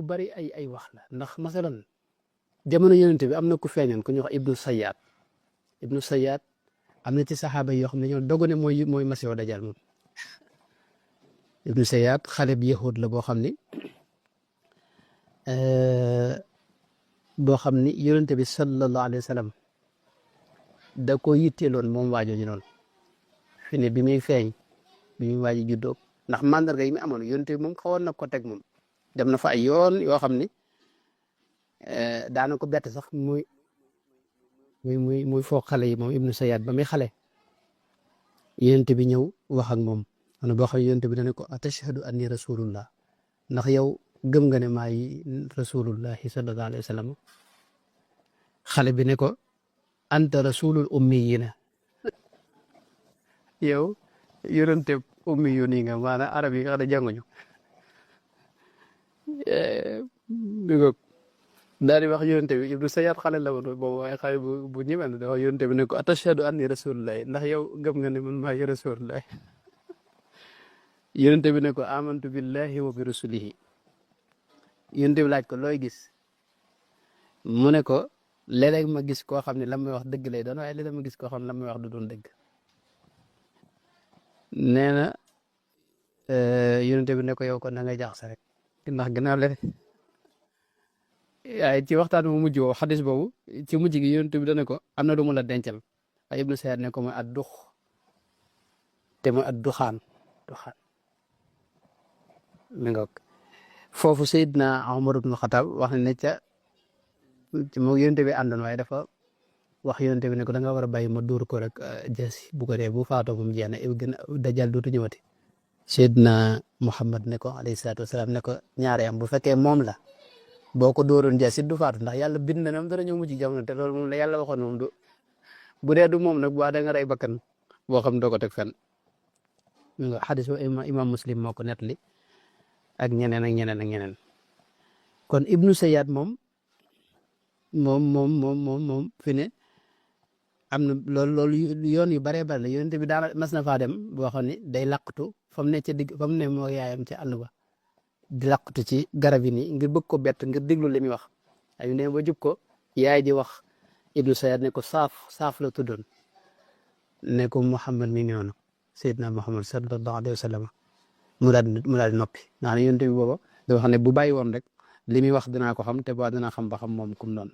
ku bari ay wax la ndax masalan jamono yonente bi am na ku feeñoon ku ñuy wax ibnu Sayyad am na ci saxaaba yi yoo xam ne ñoo dogu ne mooy Masiixu Dajjal moom ibnu Sayyad xale bi yahud la boo xam ni yonente bi sallallahu alayhi wa sallam da ko yitteeloon moom waajooju noonu fi ne bi muy feeñ bi muy waaji juddoo ndax mandarga yi mu amoon yonente bi moom xawoon na ko teg moom dem na fa ay yoon yoo xam ni daana ko bett sax muy foog xale yi moom ibnu Sayyad ba muy xale yonente bi ñëw wax ak moom ana boo xam ne yonente bi dane ko atashhadu anni rasulullah ndax yow gëm nga ne maay rasulullahi sallallahu alayhi wa sallam xale bi ne ko anta rasulul ummiyina yow yonente ummi yu nii nga maanaam arab yi nga xam ne jànguñu daal di wax yonente bi ibnu Sayyad xale la woon boobu waaye xale bu ñëwee da wax yonente bi ne ko atashhadu anni rasulullahi ndax yow gëm nga ne man maay rasulullahi yonente bi ne ko amantu billahi wa bi rasulihi yonente bi laaj ko looy gis mu ne ko léeg-léeg ma gis koo xam ne la may wax dëgg lay doon waaye léeg-léeg ma gis koo xam ne la may wax du doon dëgg nee na yonente bi ne ko yow kon da ngay jaxase rek ndax gannaaw le waaye ci waxtaan bu mujj woo xadis boobu ci mujj gi yonente bi dana ko am na lu mu la dencal waaye ibnu Sayyad ne ko mooy ad-dux te mooy ad-duxaan mi nga foofu Seydina Umar ibnu Xataab wax ne ca moom yonente bi àndoon waaye dafa wax yonente bi ne ko da nga war a bàyyi ma dóor ko rek jasi bu ko dee bu faatoo moom jeex na gën a dajal dootu ñëwati Seydina Muhammad ne ko alayhi salaatu wasalaam ne ko ñaare am bu fekkee moom la boo ko dóoroon jasi du faatu ndax yàlla bind na ne dara ñëw mujj jamono te loolu moom la yàlla waxoon moom bu dee du moom nag bu da nga rey bakkan boo xam doo ko teg fenn mi nga xadis imam Muslim moo ko nettali ak ñeneen kon ibnu Sayyad moom fi ne am na loolu yoon yu baree bari la yonente bi daana mas na faa dem boo xam ne day laqatu fa mu ne ca digg fa mu ne moo yaayam ca àll ba di laqatu ci garab yi nii ngir bëgg ko bett ngir déglu li muy wax ay ne ba jub ko yaay di wax ibnu Sayyad ne ko saaf la tuddoon ne ko Muhammad mi ngi noonu Seydina Muhammad sallallahu alayhi wa sallam mu daal di noppi ndax ne yonente bi booba dafa xam ne bu bàyyi woon rek li muy wax dinaa ko xam te boo dinaa xam ba xam moom kum doon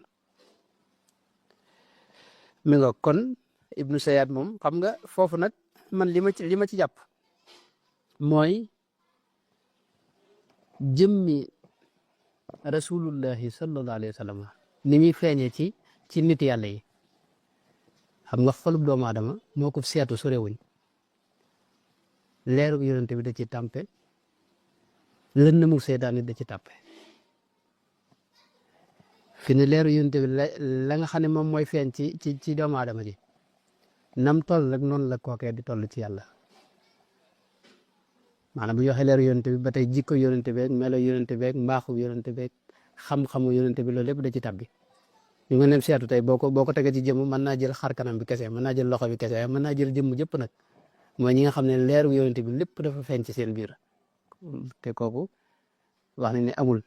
mi nga kon ibnu Sayyad moom xam nga foofu nag man li ma ci jàpp mooy jëmmi rasulullahi sallallahu alayhi wa sallam ni muy feeñee ci nit yàlla yi xam nga xolub doomu aadama moo ko seetu sorewuñ leeru yonente bi da ci tàmpe lëndëmu seytaane da ci tàppe fi ne leeru yonente bi la nga xam ne moom mooy feeñ ci doomu aadama ji nam toll rek noonu la kookee di toll ci yàlla maanaam bu ñu waxee leeru yonente bi ba tey jikko yonente beeg melo yonente beeg mbaaxu yonente beeg xam-xamu yonente bi loolu lépp da ci tabbi ñu nga nem seetu tey boo ko tegee ci jëmm mën naa jël xar kanam bi kese mën naa jël loxo bi kese mën naa jël jëmm jëpp nag mooy ñi nga xam ne leeru yonente bi lépp dafa feeñ ci seen biir te kooku wax nañ ne amul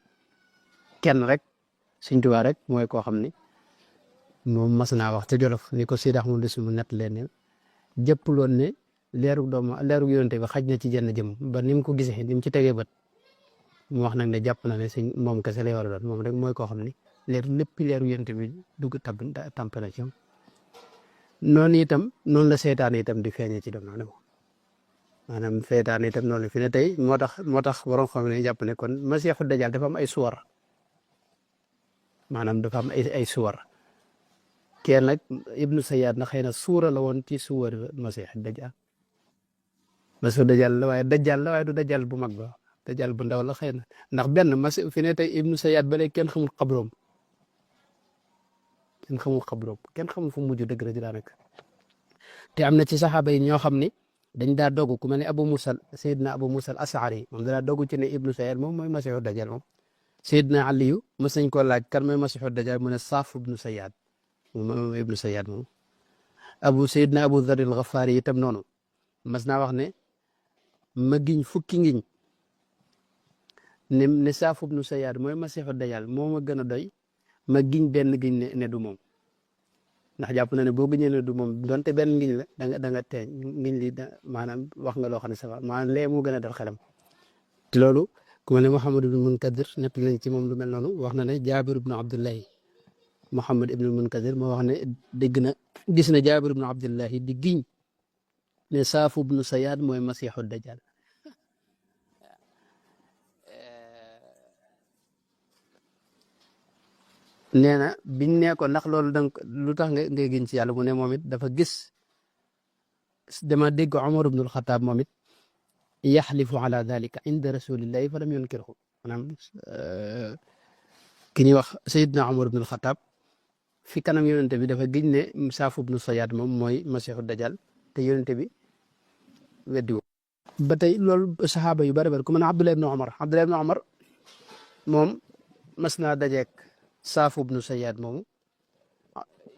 kenn rek Sëñ Tuubaa rek mooy koo xam ne moom mas naa wax te Jolof ni ko Seydi Ahmadu Bamba mu nett leen ne jëpploon ne leeru yonente bi xaj na ci jenn jëm ba ni mu ko gisee ni mu ci tegee bët mu wax nag ne jàpp na ne moom kese lay war a doon moom rek mooy koo xam ne leeru yonente bi dugg tampe na ci noonu itam noonu la seytaane itam di feeñee ci doomu aadama maanaam seytaane itam noonu la fi ne tey moo tax waroon xam ne jàpp ne kon Masiixu Dajjal dafa am ay suwar maanaam dafa am ay suwar kenn nag ibnu Sayyad na xëy na suura la woon ci suwar Masiixu Dajjal la waaye Dajjal la waaye du Dajjal bu mag ba Dajjal bu ndaw la xëy na ndax benn fi ne tey ibnu Sayyad ba léegi kenn xamul xabroom kenn xamul fu mujj dëgg la ci daanaka te am na ci saxaaba yi ñoo xam ni dañ daa dogu ku mel ne Seydina Abu Musa al-Ash'ari moom daa dogu ci ne ibnu Sayyad moom mooy Masiixu Dajjal moom Seydina Aliyu mës nañ koo laaj kan mooy Masiixu Dajjal mu ne Saaf ibnu Sayyad moom ibnu Sayyad moom Seydina Abu Dharr al-Ghaffaari itam noonu mas naa wax ne ma giñ fukki ngiñ ne Saaf ibnu Sayaad mooy masiixu dajjal moo ma gën a doy ma giñ benn giñ ne du moom ndax jàpp na ne boo giñee ne du moom donte benn ngiñ la da nga teeñ ngiñ li maanaam wax nga loo xam ne ça va maanaam lee moo gën a dal xelam te loolu ku mel ne Muhammad ibnu Munkadir nepp lañ ci moom lu mel noonu wax na ne Jaabir ibnu Abdullahi Muhammad ibnu Munkadir moo wax ne dégg na gis na Jaabir ibnu Abdullahi di giñ ne Saaf ibnu Sayaad mooy masiixu dajjal nee na biñ ne ko ndax loolu lu tax ngay giñ ci yàlla mu ne moom it dafa gis dama dégg Omar ibnul Xataab moom it yaxlifu ala dalika inda rasulillahi fa lam yunkirhu maanaam ki ñuy wax Seydina Omar ibnul Xataab fi kanam yonente bi dafa giñ ne Saaf ibnu Sayaad moom mooy masiixu dajjal te yonente bi weddi wu ba tey loolu saxaaba yu bari bari ku mën a Abdullah ibnu Omar moom mas naa dajeek Saaf ibnu Sayaad moomu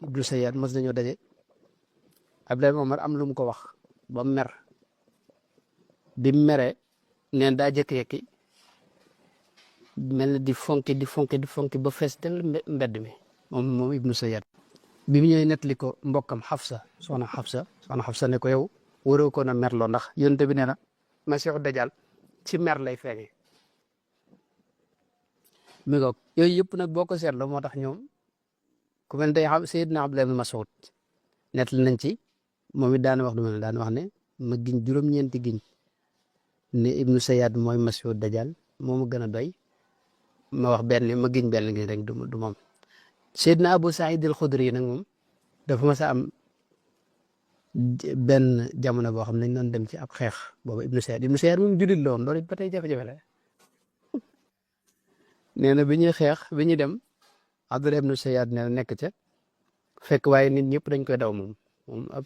ibnu Sayaad mas nañoo daje Abdullah ibnu Omar am lu mu ko wax ba mer bi mu meree neen daa jékki-jékki mel na di fonki ba fees del mbedd mi moom ibnu Sayaad bi mu ñëwee nettali ko mbokkam soxna Xafsa ne ko yow waroo ko na merloo ndax yonent bi nee na masiixu dajjal ci mer lay feeñee mi ngoog yooyu yëpp nag boo ko seetloo moo tax ñoom ku mel tey Seydina Abdullah ibn Mas'ud nettali nañ ci moom it daana wax du mel daan wax ne ma giñ juróom-ñeenti giñ ne ibnu Sayaad mooy masiixu dajjal moo ma gën a doy ma wax ma giñ benn giñ rek du moom Seydina Abu Saïd al-Xudri nag moom dafa mas a am benn jamono boo xam ne dañ doon dem ci ab xeex boobu ibnu Sayaad moom jullit la woon loolu it ba tey jafe-jafe la nee na bi ñuy xeex bi ñuy dem Abdullah ibnu Sayaad nee na nekk ca fekk waaye nit ñëpp dañ koy daw moom ab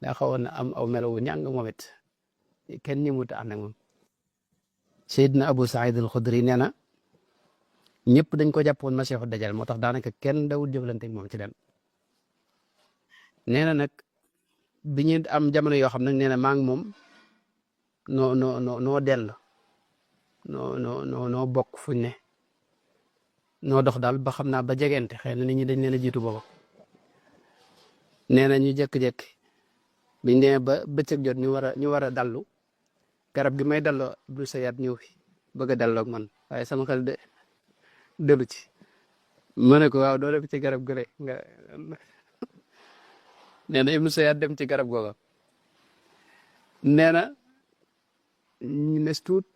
daa xawoon na am aw melo wu ñàng moom it kenn ñi mu ta ànd ak moom Seydina Abu Saïd al-Xudri nee na ñëpp dañ ko jàppoon masiixu dajjal moo tax daanaka kenn dawul jëflante ak moom ci leen nee na nag bi ñu am jamono yoo xam nag nee na maa ngi moom noo dell noo bokk fuñ ne noo dox daal ba xam naa ba jegente xëy na nit ñi dañ leen a jiitu booba nee na ñu jékki-jékki biñ demee ba bëccëg jot ñu war a dallu garab gi may dalloo Ibnu Sayaad ñëw fi bëgg a dalloo ak man waaye sama xel dellu ci ma ne ko waaw doo dem ci garab gële nga nee na Ibnu Sayaad dem ci garab googa nee na ñu nes tuut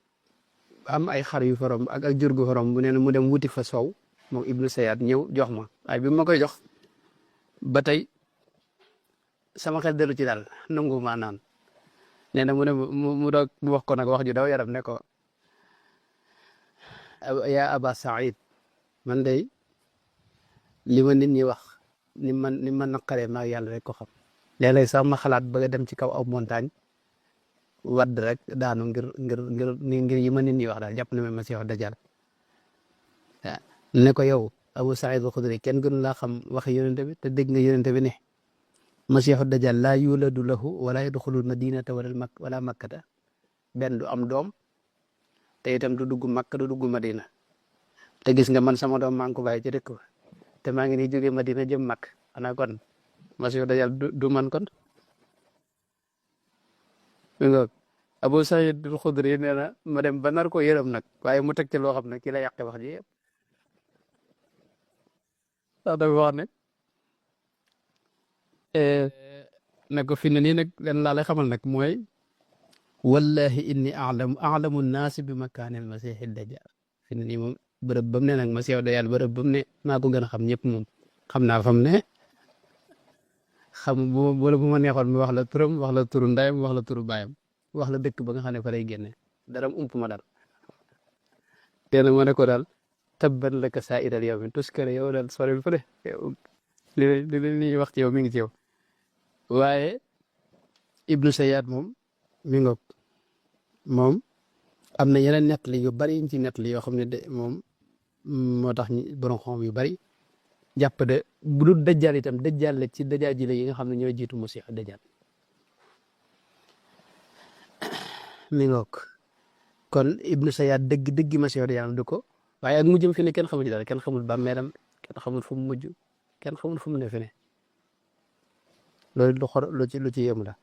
am ay xar yu forom ak jur gu forom bu nee na mu dem wuti fa soow moom Ibnu Sayaad ñëw jox ma waaye bi ma koy jox ba tey sama xel dellu ci daal nangu maa naan nee na mu doog mu wax ko nag wax ju daw yaram ne ko yaa Aba Saïd man day li ma nit ñi wax ni ma naqaree maa yàlla rek ko xam léeg-léeg sax ma xalaat bëgg a dem ci kaw aw montagne wadd rek daanu ngir yi ma nit ñi wax daal jàpp na ma masiixu dajjal waaw ne ko yow Abu Saïd al-Xudri kenn gënu laa xam waxi yonente bi te dégg nga yonente bi ne masiixu dajjal laa yuladu lahu wala yadxulul madinata wala makkata benn du am doom te itam du dugg makka du dugg madina te gis nga man sama doom maa ngi ko bàyyi ci dëkk ba te maa ngi nii jógee madina jëm makk xanaa kon masiixu dajjal du man kon Abu Saïd al-Xudri nee na ma dem ba nar ko yërëm nag waaye mu teg ci loo xam ne kii la yàqe wax ji yëpp ndax dafa wax ne ko fi ne nii nag leen laa lay xamal nag mooy wallahi inni alamu naasi bi makaanil masiixi dajjal fi ne nii moom bërëb ba mu ne nag masiixu dajjal bërëb ba mu ne maa ko gën a xam ñëpp moom xam naa fa mu ne xam wala bu ma neexoon mi wax la turam wax la turu ndayam wax la turu baayam wax la dëkk ba nga xam ne fa lay génne dara ump ma daal te ma ne ko daal tabban laka saa'iral yawmi tuskare yow daal soril fële li ñuy wax ci yow mi ngi ci yow waaye Ibnu Sayaad moom mi ngoog moom am na yeneen nettali yu bari yuñ ci nettali yoo xam ne de moom moo tax borom xam yu bari jàpp de bu dul dajjal itam dajjal la ci dajjal ji la yi nga xam ne ñoo jiitu masiixu dajjal mi ngoog kon ibnu Sayyad dëgg masiixu dajjal du ko waaye ak mujjam fi ne kenn xamul ci dara kenn xamul bàmmeelam kenn xamul fu mu mujj kenn xamul fu mu ne fi ne loolu lu ci yéemu la